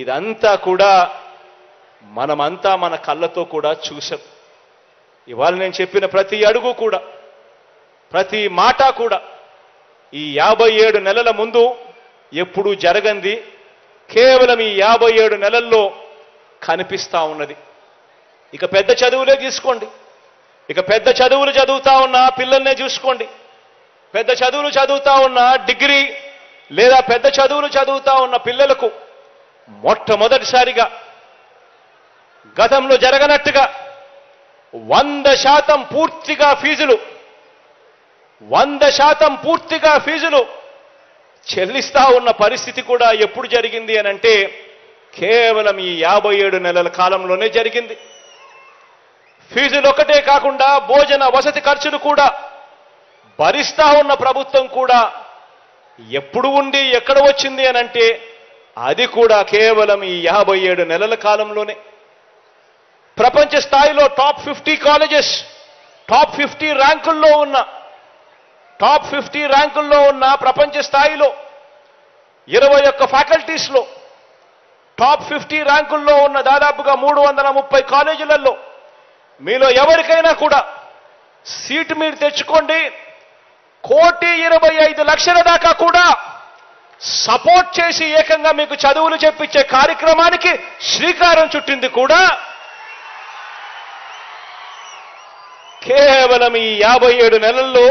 ఇదంతా కూడా మనమంతా మన కళ్ళతో కూడా చూసాం. ఇవాళ నేను చెప్పిన ప్రతి అడుగు కూడా, ప్రతి మాట కూడా ఈ 57 నెలల ముందు ఎప్పుడూ జరగంది కేవలం ఈ 57 నెలల్లో కనిపిస్తా ఉన్నది. ఇక పెద్ద చదువులే తీసుకోండి, ఇక పెద్ద చదువులు చదువుతా ఉన్న పిల్లల్నే చూసుకోండి. పెద్ద చదువులు చదువుతా ఉన్న డిగ్రీ లేదా పెద్ద చదువులు చదువుతా ఉన్న పిల్లలకు మొట్టమొదటిసారిగా గతంలో జరగనట్టుగా 100% పూర్తిగా ఫీజులు 100% పూర్తిగా ఫీజులు చెల్లిస్తా ఉన్న పరిస్థితి కూడా ఎప్పుడు జరిగింది అని అంటే కేవలం ఈ 57 నెలల కాలంలోనే జరిగింది. ఫీజులు ఒకటే కాకుండా భోజన వసతి ఖర్చులు కూడా భరిస్తా ఉన్న ప్రభుత్వం కూడా ఎప్పుడు ఉండి ఎక్కడ వచ్చింది అని అంటే అది కూడా కేవలం ఈ 57 నెలల కాలంలోనే. ప్రపంచ స్థాయిలో టాప్ 50 కాలేజెస్, టాప్ 50 ర్యాంకుల్లో ఉన్న ప్రపంచ స్థాయిలో 21 ఫ్యాకల్టీస్లో టాప్ 50 ర్యాంకుల్లో ఉన్న దాదాపుగా 330 కాలేజీలలో మీలో ఎవరికైనా కూడా సీటు మీరు తెచ్చుకోండి, 1,25,00,000 దాకా కూడా సపోర్ట్ చేసి ఏకంగా మీకు చదువులు చెప్పించే కార్యక్రమానికి శ్రీకారం చుట్టింది కూడా కేవలం ఈ 57 నెలల్లో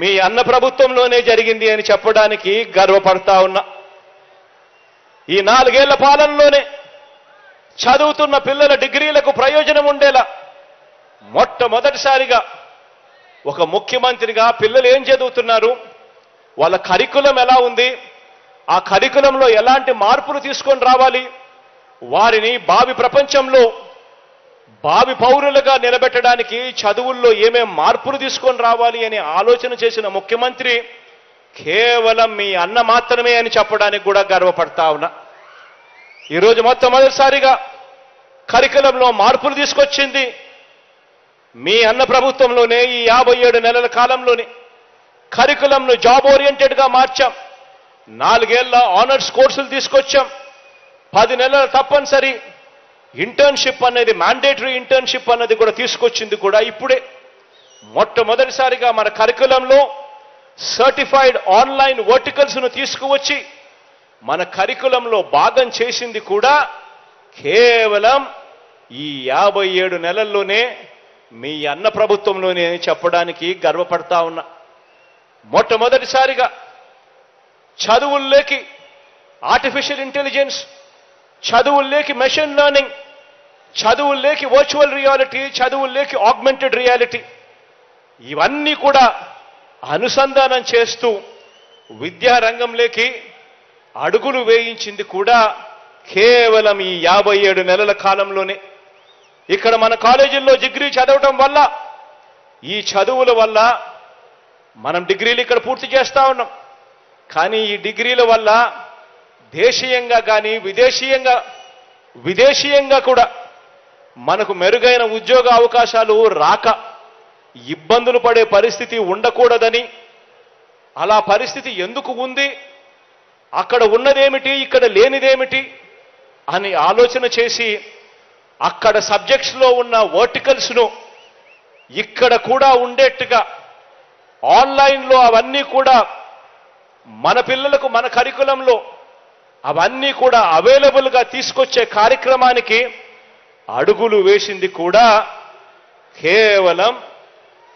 మీ అన్న ప్రభుత్వంలోనే జరిగింది అని చెప్పడానికి గర్వపడతా ఉన్నా. ఈ 4 ఏళ్ల పాలనలోనే చదువుతున్న పిల్లల డిగ్రీలకు ప్రయోజనం ఉండేలా మొట్టమొదటిసారిగా ఒక ముఖ్యమంత్రిగా పిల్లలు ఏం చదువుతున్నారు, వాళ్ళ కరికులం ఎలా ఉంది, ఆ కరికులంలో ఎలాంటి మార్పులు తీసుకొని రావాలి, వారిని భావి ప్రపంచంలో భావి పౌరులుగా నిలబెట్టడానికి చదువుల్లో ఏమేం మార్పులు తీసుకొని రావాలి అని ఆలోచన చేసిన ముఖ్యమంత్రి కేవలం మీ అన్న మాత్రమే అని చెప్పడానికి కూడా గర్వపడతా ఉన్నా. ఈరోజు మొట్టమొదటిసారిగా కరికులంలో మార్పులు తీసుకొచ్చింది మీ అన్న ప్రభుత్వంలోనే. ఈ 57 నెలల కాలంలోనే కరికులంను జాబ్ ఓరియంటెడ్గా మార్చాం. 4 ఏళ్ల ఆనర్స్ కోర్సులు తీసుకొచ్చాం. 10 నెలల తప్పనిసరి ఇంటర్న్షిప్ అనేది, మ్యాండేటరీ ఇంటర్న్షిప్ అన్నది కూడా తీసుకొచ్చింది కూడా ఇప్పుడే. మొట్టమొదటిసారిగా మన కరికులంలో సర్టిఫైడ్ ఆన్లైన్ వర్టికల్స్ను తీసుకువచ్చి మన కరికులంలో భాగం చేసింది కూడా కేవలం ఈ 57 నెలల్లోనే మీ అన్న ప్రభుత్వంలోనే అని చెప్పడానికి గర్వపడతా ఉన్నా. మొట్టమొదటిసారిగా చదువుల్లోకి ఆర్టిఫిషియల్ ఇంటెలిజెన్స్, చదువుల్లోకి మెషిన్ లెర్నింగ్, చదువుల్లోకి వర్చువల్ రియాలిటీ, చదువుల్లోకి ఆగ్మెంటెడ్ రియాలిటీ ఇవన్నీ కూడా అనుసంధానం చేస్తూ విద్యారంగంలోకి అడుగులు వేయించింది కూడా కేవలం ఈ 57 నెలల కాలంలోనే. ఇక్కడ మన కాలేజీల్లో డిగ్రీ చదవటం వల్ల, ఈ చదువుల వల్ల మనం డిగ్రీలు ఇక్కడ పూర్తి చేస్తా ఉన్నాం. కానీ ఈ డిగ్రీల వల్ల దేశీయంగా కానీ విదేశీయంగా కూడా మనకు మెరుగైన ఉద్యోగ అవకాశాలు రాక ఇబ్బందులు పడే పరిస్థితి ఉండకూడదని, అలా పరిస్థితి ఎందుకు ఉంది, అక్కడ ఉన్నదేమిటి ఇక్కడ లేనిదేమిటి అని ఆలోచన చేసి అక్కడ సబ్జెక్ట్స్లో ఉన్న వర్టికల్స్ను ఇక్కడ కూడా ఉండేట్టుగా ఆన్లైన్లో అవన్నీ కూడా మన పిల్లలకు మన కరికులంలో అవన్నీ కూడా అవైలబుల్గా తీసుకొచ్చే కార్యక్రమానికి అడుగులు వేసింది కూడా కేవలం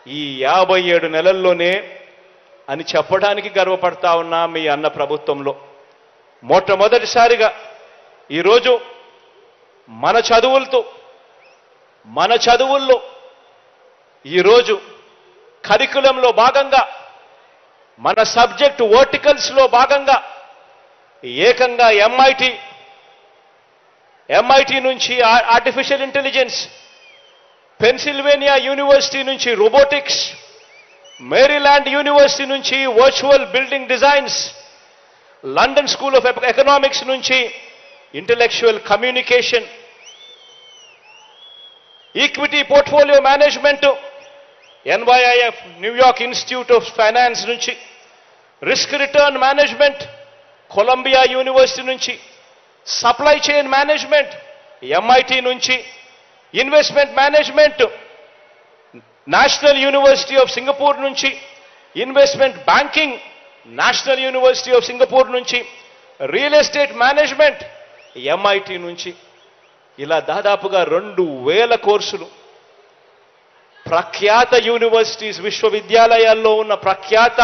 ఈ 57 నెలల్లోనే అని చెప్పడానికి గర్వపడతా ఉన్నా మీ అన్న ప్రభుత్వంలో. మొట్టమొదటిసారిగా ఈరోజు మన చదువుల్లో ఈరోజు కరికులంలో భాగంగా మన సబ్జెక్ట్ వర్టికల్స్లో భాగంగా ఏకంగా ఎంఐటి నుంచి ఆర్టిఫిషియల్ ఇంటెలిజెన్స్, పెన్సిల్వేనియా యూనివర్సిటీ నుంచి రోబోటిక్స్, మేరీల్యాండ్ యూనివర్సిటీ నుంచి virtual building designs, London school of economics నుంచి intellectual communication, equity portfolio management NYIF New York institute of finance నుంచి, risk return management Columbia university నుంచి, supply chain management MIT నుంచి, investment management national university of Singapore నుంచి, investment banking national university of Singapore నుంచి, real estate management MIT నుంచి, ఇలా దాదాపుగా 2000 కోర్సులు ప్రఖ్యాత యూనివర్సిటీస్, విశ్వవిద్యాలయాల్లో ఉన్న ప్రఖ్యాత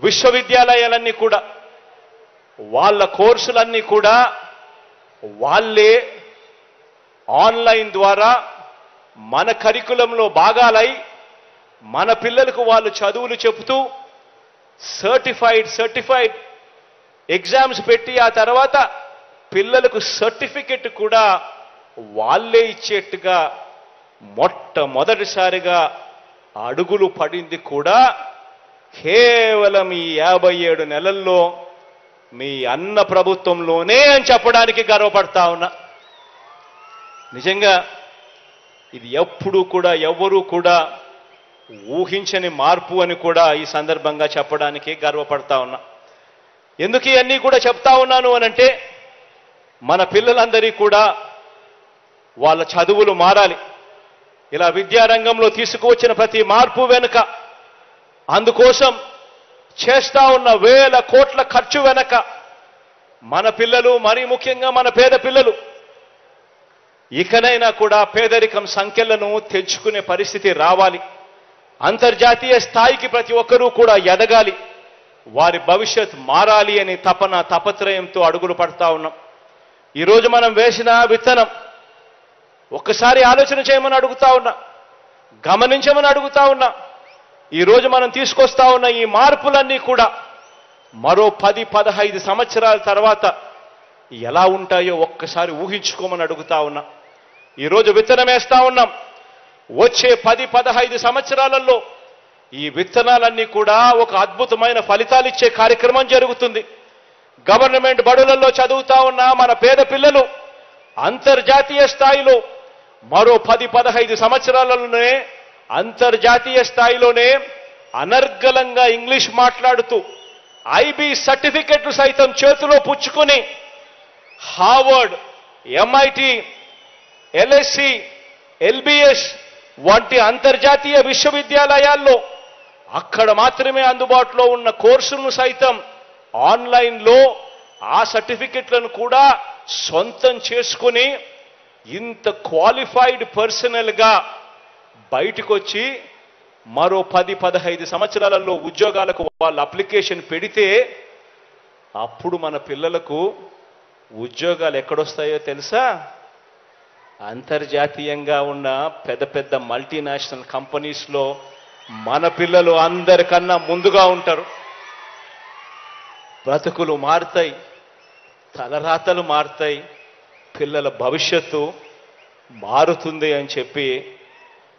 విశ్వవిద్యాలయాలన్నీ కూడా వాళ్ళ కోర్సులన్నీ కూడా వాళ్ళే ఆన్లైన్ ద్వారా మన కరికులంలో భాగాలై మన పిల్లలకు వాళ్ళు చదువులు చెబుతూ సర్టిఫైడ్ ఎగ్జామ్స్ పెట్టి ఆ తర్వాత పిల్లలకు సర్టిఫికెట్ కూడా వాళ్ళే ఇచ్చేట్టుగా మొట్టమొదటిసారిగా అడుగులు పడింది కూడా కేవలం ఈ 57 నెలల్లో మీ అన్న ప్రభుత్వంలోనే అని చెప్పడానికి గర్వపడతా ఉన్నా. నిజంగా ఇది ఎప్పుడూ కూడా ఎవరూ కూడా ఊహించని మార్పు అని కూడా ఈ సందర్భంగా చెప్పడానికి గర్వపడతా ఉన్నా. ఎందుకు ఇవన్నీ కూడా చెప్తా ఉన్నాను అనంటే మన పిల్లలందరికీ కూడా వాళ్ళ చదువులు మారాలి. ఇలా విద్యారంగంలో తీసుకువచ్చిన ప్రతి మార్పు వెనుక, అందుకోసం చేస్తా ఉన్న వేల కోట్ల ఖర్చు వెనక మన పిల్లలు, మరీ ముఖ్యంగా మన పేద పిల్లలు ఇకనైనా కూడా పేదరికం సంఖ్యలను తెచ్చుకునే పరిస్థితి రావాలి. అంతర్జాతీయ స్థాయికి ప్రతి ఒక్కరూ కూడా ఎదగాలి, వారి భవిష్యత్ మారాలి అని తపత్రయంతో అడుగులు పడతా ఉన్నాం. ఈరోజు మనం వేసిన విత్తనం ఒక్కసారి ఆలోచన చేయమని అడుగుతా ఉన్నా, గమనించమని అడుగుతా ఉన్నా. ఈరోజు మనం తీసుకొస్తా ఉన్న ఈ మార్పులన్నీ కూడా మరో 10-15 సంవత్సరాల తర్వాత ఎలా ఉంటాయో ఒక్కసారి ఊహించుకోమని అడుగుతా ఉన్నా. ఈరోజు విత్తనం వేస్తా ఉన్నాం, వచ్చే 10-15 సంవత్సరాలలో ఈ విత్తనాలన్నీ కూడా ఒక అద్భుతమైన ఫలితాలు ఇచ్చే కార్యక్రమం జరుగుతుంది. గవర్నమెంట్ బడులలో చదువుతా ఉన్న మన పేద పిల్లలు అంతర్జాతీయ స్థాయిలో మరో 10-15 సంవత్సరాలలోనే అంతర్జాతీయ స్థాయిలోనే అనర్గళంగా ఇంగ్లీష్ మాట్లాడుతూ ఐబీ సర్టిఫికెట్లు సైతం చేతిలో పుచ్చుకొని హార్వర్డ్, ఎంఐటి, ఎల్ఎస్సి, ఎల్బిఎస్ వంటి అంతర్జాతీయ విశ్వవిద్యాలయాల్లో అక్కడ మాత్రమే అందుబాటులో ఉన్న కోర్సులను సైతం ఆన్లైన్లో ఆ సర్టిఫికెట్లను కూడా సొంతం చేసుకుని ఇంత క్వాలిఫైడ్ పర్సనల్గా బయటకు వచ్చి మరో 10-15 సంవత్సరాలలో ఉద్యోగాలకు వాళ్ళు అప్లికేషన్ పెడితే అప్పుడు మన పిల్లలకు ఉద్యోగాలు ఎక్కడొస్తాయో తెలుసా? అంతర్జాతీయంగా ఉన్న పెద్ద పెద్ద మల్టీనేషనల్ కంపెనీస్లో మన పిల్లలు అందరికన్నా ముందుగా ఉంటారు. బ్రతుకులు మారుతాయి, తలరాతలు మారుతాయి, పిల్లల భవిష్యత్తు మారుతుంది అని చెప్పి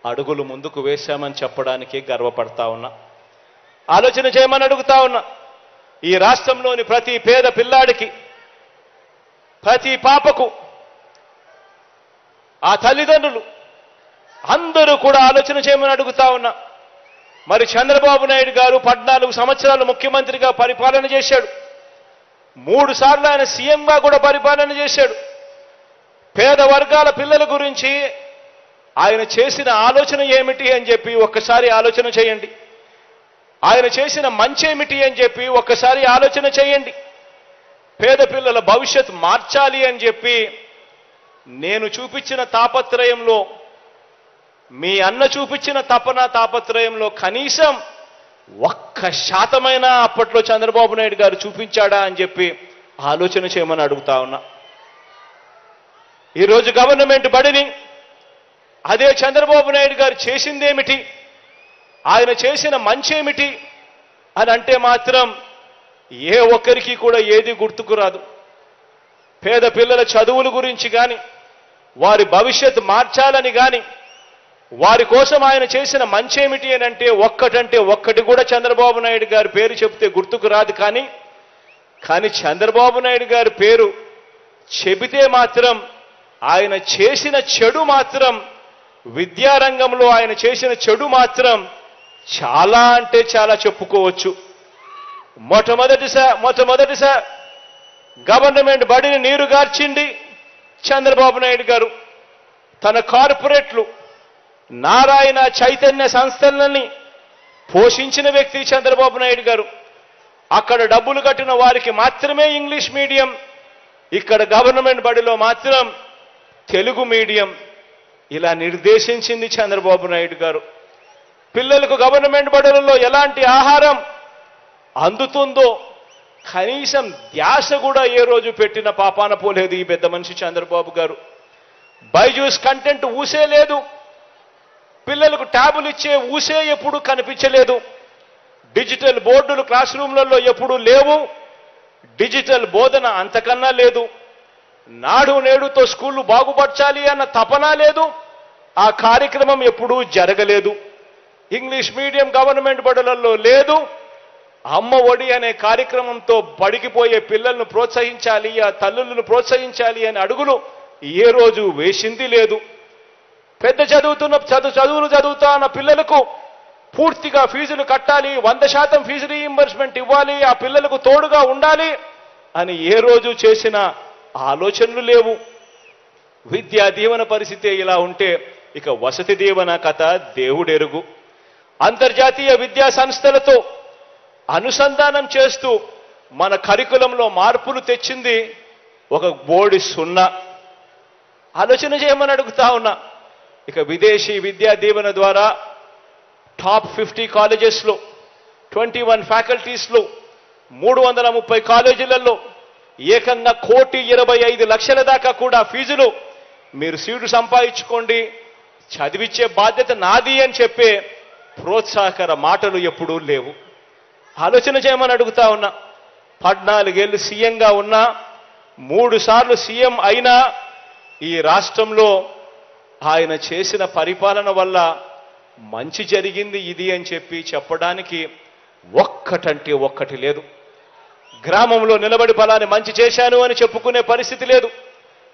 అడుగులు ముందుకు వేశామని చెప్పడానికి గర్వపడతా ఉన్నా. ఆలోచన చేయమని అడుగుతా ఉన్నా. ఈ రాష్ట్రంలోని ప్రతి పేద పిల్లాడికి, ప్రతి పాపకు ఆ తల్లిదండ్రులు అందరూ కూడా ఆలోచన చేయమని అడుగుతా ఉన్నా. మరి చంద్రబాబు నాయుడు గారు 14 సంవత్సరాలు ముఖ్యమంత్రిగా పరిపాలన చేశాడు, 3 సార్లు ఆయన సీఎంగా కూడా పరిపాలన చేశాడు. పేద వర్గాల పిల్లల గురించి ఆయన చేసిన ఆలోచన ఏమిటి అని చెప్పి ఒక్కసారి ఆలోచన చేయండి. ఆయన చేసిన మంచేమిటి అని చెప్పి ఒక్కసారి ఆలోచన చేయండి. పేద పిల్లల భవిష్యత్ మార్చాలి అని చెప్పి నేను చూపించిన తాపత్రయంలో, మీ అన్న చూపించిన తాపత్రయంలో కనీసం 1% అప్పట్లో చంద్రబాబు నాయుడు గారు చూపించాడా అని చెప్పి ఆలోచన చేయమని అడుగుతా ఉన్నా. ఈరోజు గవర్నమెంట్ బడిని అదే చంద్రబాబు నాయుడు గారు చేసిందేమిటి, ఆయన చేసిన మంచేమిటి అని అంటే మాత్రం ఏ ఒక్కరికి కూడా ఏది గుర్తుకు రాదు. పేద పిల్లల చదువుల గురించి కానీ, వారి భవిష్యత్తు మార్చాలని కానీ, వారి కోసం ఆయన చేసిన మంచేమిటి అని అంటే ఒక్కటి కూడా చంద్రబాబు నాయుడు గారి పేరు చెప్తే గుర్తుకు రాదు. కానీ చంద్రబాబు నాయుడు గారి పేరు చెబితే మాత్రం ఆయన చేసిన చెడు మాత్రం, విద్యారంగంలో ఆయన చేసిన చెడు మాత్రం చాలా అంటే చాలా చెప్పుకోవచ్చు. మొట్టమొదటిసారి గవర్నమెంట్ బడిని నీరుగార్చింది చంద్రబాబు నాయుడు గారు. తన కార్పొరేట్లు నారాయణ చైతన్య సంస్థలని పోషించిన వ్యక్తి చంద్రబాబు నాయుడు గారు. అక్కడ డబ్బులు కట్టిన వారికి మాత్రమే ఇంగ్లీష్ మీడియం, ఇక్కడ గవర్నమెంట్ బడిలో మాత్రం తెలుగు మీడియం. ఇలా నిర్దేశించింది చంద్రబాబు నాయుడు గారు. పిల్లలకు గవర్నమెంట్ బడులలో ఎలాంటి ఆహారం అందుతుందో కనీసం ధ్యాస కూడా ఏ రోజు పెట్టిన పాపాన పోలేదు ఈ పెద్ద మనిషి చంద్రబాబు గారు. బైజూస్ కంటెంట్ ఊసే లేదు, పిల్లలకు ట్యాబులు ఇచ్చే ఊసే ఎప్పుడు కనిపించలేదు, డిజిటల్ బోర్డులు క్లాస్ రూమ్లలో ఎప్పుడూ లేవు, డిజిటల్ బోధన అంతకన్నా లేదు, నాడు నేడుతో స్కూళ్లు బాగుపరచాలి అన్న తపన లేదు, ఆ కార్యక్రమం ఎప్పుడూ జరగలేదు. ఇంగ్లీష్ మీడియం గవర్నమెంట్ బడులలో లేదు. అమ్మ ఒడి అనే కార్యక్రమంతో బడికిపోయే పిల్లలను ప్రోత్సహించాలి, ఆ తల్లులను ప్రోత్సహించాలి అనే అడుగులు ఏ రోజు వేసింది లేదు. పెద్ద చదువులు చదువుతున్న పిల్లలకు పూర్తిగా ఫీజులు కట్టాలి, 100% ఫీజు రీయింబర్స్మెంట్ ఇవ్వాలి, ఆ పిల్లలకు తోడుగా ఉండాలి అని ఏ రోజు చేసిన ఆలోచనలు లేవు. విద్యా దీవెన పరిస్థితి ఇలా ఉంటే ఇక వసతి దీవెన కథ దేవుడెరుగు. అంతర్జాతీయ విద్యా సంస్థలతో అనుసంధానం చేస్తూ మన కరికులంలో మార్పులు తెచ్చింది ఒక బోడి సున్నా. ఆలోచన చేయమని అడుగుతా ఉన్నా. ఇక విదేశీ విద్యా దీవెన ద్వారా టాప్ 50 కాలేజెస్లో 21 ఫ్యాకల్టీస్లో 330 కాలేజీలలో ఏకంగా 1,25,00,000 దాకా కూడా ఫీజులు మీరు సీటు సంపాదించుకోండి, చదివించే బాధ్యత నాది అని చెప్పే ప్రోత్సాహకర మాటలు ఎప్పుడూ లేవు. ఆలోచన చేయమని అడుగుతా ఉన్నా. 14 ఏళ్ళు సీఎంగా ఉన్నా, 3 సార్లు సీఎం అయినా ఈ రాష్ట్రంలో ఆయన చేసిన పరిపాలన వల్ల మంచి జరిగింది ఇది అని చెప్పి చెప్పడానికి ఒక్కటంటే ఒక్కటి లేదు. గ్రామంలో నిలబడి ఫలాని మంచి చేశాను అని చెప్పుకునే పరిస్థితి లేదు.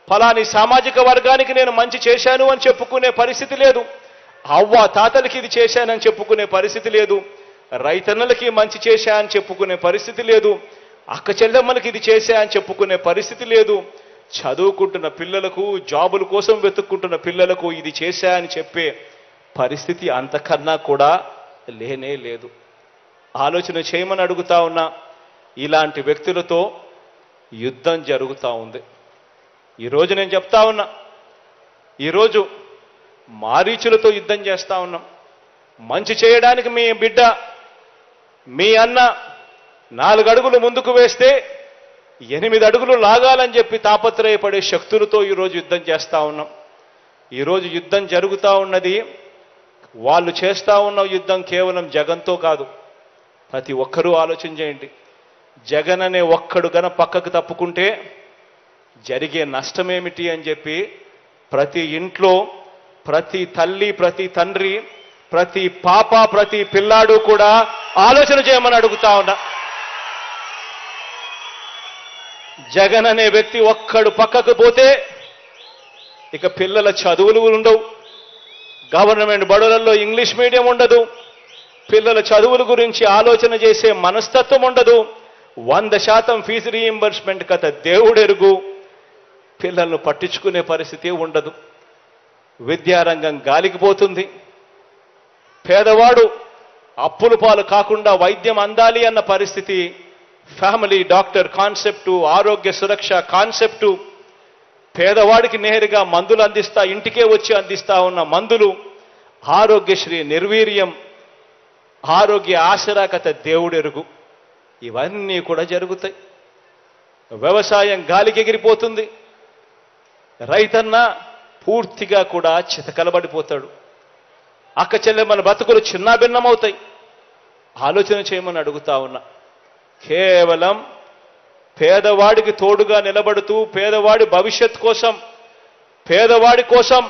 ఫలాని సామాజిక వర్గానికి నేను మంచి చేశాను అని చెప్పుకునే పరిస్థితి లేదు. అవ్వ తాతలకి ఇది చేశానని చెప్పుకునే పరిస్థితి లేదు. రైతన్నలకి మంచి చేశా అని చెప్పుకునే పరిస్థితి లేదు. అక్క చెల్లెమ్మలకి ఇది చేశా అని చెప్పుకునే పరిస్థితి లేదు. చదువుకుంటున్న పిల్లలకు, జాబుల కోసం వెతుక్కుంటున్న పిల్లలకు ఇది చేశా అని చెప్పే పరిస్థితి అంతకన్నా కూడా లేనే లేదు. ఆలోచన చేయమని అడుగుతా ఉన్నా. ఇలాంటి వ్యక్తులతో యుద్ధం జరుగుతూ ఉంది. ఈరోజు నేను చెప్తా ఉన్నా, ఈరోజు మారీచులతో యుద్ధం చేస్తా ఉన్నాం. మంచి చేయడానికి మీ బిడ్డ, మీ అన్న 4 అడుగులు ముందుకు వేస్తే 8 అడుగులు లాగాలని చెప్పి తాపత్రయపడే శక్తులతో ఈరోజు యుద్ధం చేస్తా ఉన్నాం. ఈరోజు యుద్ధం జరుగుతూ ఉన్నది. వాళ్ళు చేస్తా ఉన్న యుద్ధం కేవలం జగన్తో కాదు. ప్రతి ఒక్కరూ ఆలోచన చేయండి. జగన్ అనే ఒక్కడు గన పక్కకు తప్పుకుంటే జరిగే నష్టమేమిటి అని చెప్పి ప్రతి ఇంట్లో, ప్రతి తల్లి, ప్రతి తండ్రి, ప్రతి పాప, ప్రతి పిల్లాడు కూడా ఆలోచన చేయమని అడుగుతా ఉన్నా. జగన్ అనే వ్యక్తి ఒక్కడు పక్కకు పోతే ఇక పిల్లల చదువులు ఉండవు, గవర్నమెంట్ బడులలో ఇంగ్లీష్ మీడియం ఉండదు, పిల్లల చదువుల గురించి ఆలోచన చేసే మనస్తత్వం ఉండదు, 100% ఫీజు రీయింబర్స్మెంట్ కథ దేవుడెరుగు, పిల్లలను పట్టించుకునే పరిస్థితి ఉండదు. విద్యారంగం గాలికి పోతుంది. పేదవాడు అప్పుల పాలు కాకుండా వైద్యం అందాలి అన్న పరిస్థితి, ఫ్యామిలీ డాక్టర్ కాన్సెప్టు, ఆరోగ్య సురక్ష కాన్సెప్టు, పేదవాడికి నేరుగా మందులు అందిస్తా, ఇంటికే వచ్చి అందిస్తా ఉన్న మందులు, ఆరోగ్యశ్రీ నిర్వీర్యం, ఆరోగ్య ఆసరా కథ దేవుడెరుగు, ఇవన్నీ కూడా జరుగుతాయి. వ్యవసాయం గాలికి ఎగిరిపోతుంది. రైతన్న పూర్తిగా కూడా చితకలబడిపోతాడు. అక్క చెల్లెమ్మల బతుకులు చిన్నాభిన్నమవుతాయి. ఆలోచన చేయమని అడుగుతా ఉన్నా. కేవలం పేదవాడికి తోడుగా నిలబడుతూ పేదవాడి భవిష్యత్ కోసం, పేదవాడి కోసం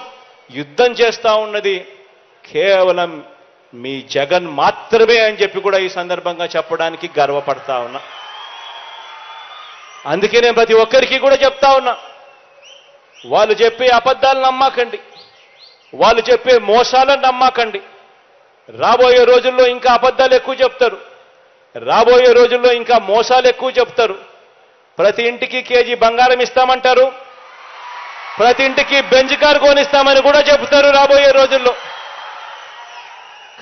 యుద్ధం చేస్తా ఉన్నది కేవలం మీ జగన్ మాత్రమే అని చెప్పి కూడా ఈ సందర్భంగా చెప్పడానికి గర్వపడతా ఉన్నా. అందుకే నేను ప్రతి ఒక్కరికి కూడా చెప్తా ఉన్నా, వాళ్ళు చెప్పే అబద్ధాలు నమ్మకండి, వాళ్ళు చెప్పే మోసాలను నమ్మకండి. రాబోయే రోజుల్లో ఇంకా అబద్ధాలు ఎక్కువ చెప్తారు, రాబోయే రోజుల్లో ఇంకా మోసాలు ఎక్కువ చెప్తారు. ప్రతి ఇంటికి కేజీ బంగారం ఇస్తామంటారు, ప్రతి ఇంటికి బెంజ్ కారు కొనిస్తామని కూడా చెబుతారు రాబోయే రోజుల్లో.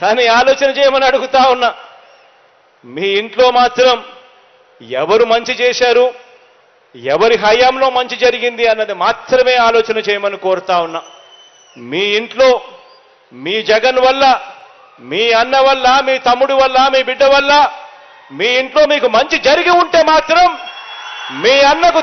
కానీ ఆలోచన చేయమని అడుగుతా ఉన్నా, మీ ఇంట్లో మాత్రం ఎవరు మంచి చేశారు, ఎవరి హయాంలో మంచి జరిగింది అన్నది మాత్రమే ఆలోచన చేయమని కోరుతా ఉన్నా. మీ ఇంట్లో మీ జగన్ వల్ల, మీ అన్న వల్ల, మీ తమ్ముడు వల్ల, మీ బిడ్డ వల్ల మీ ఇంట్లో మీకు మంచి జరిగి ఉంటే మాత్రం మీ అన్నకు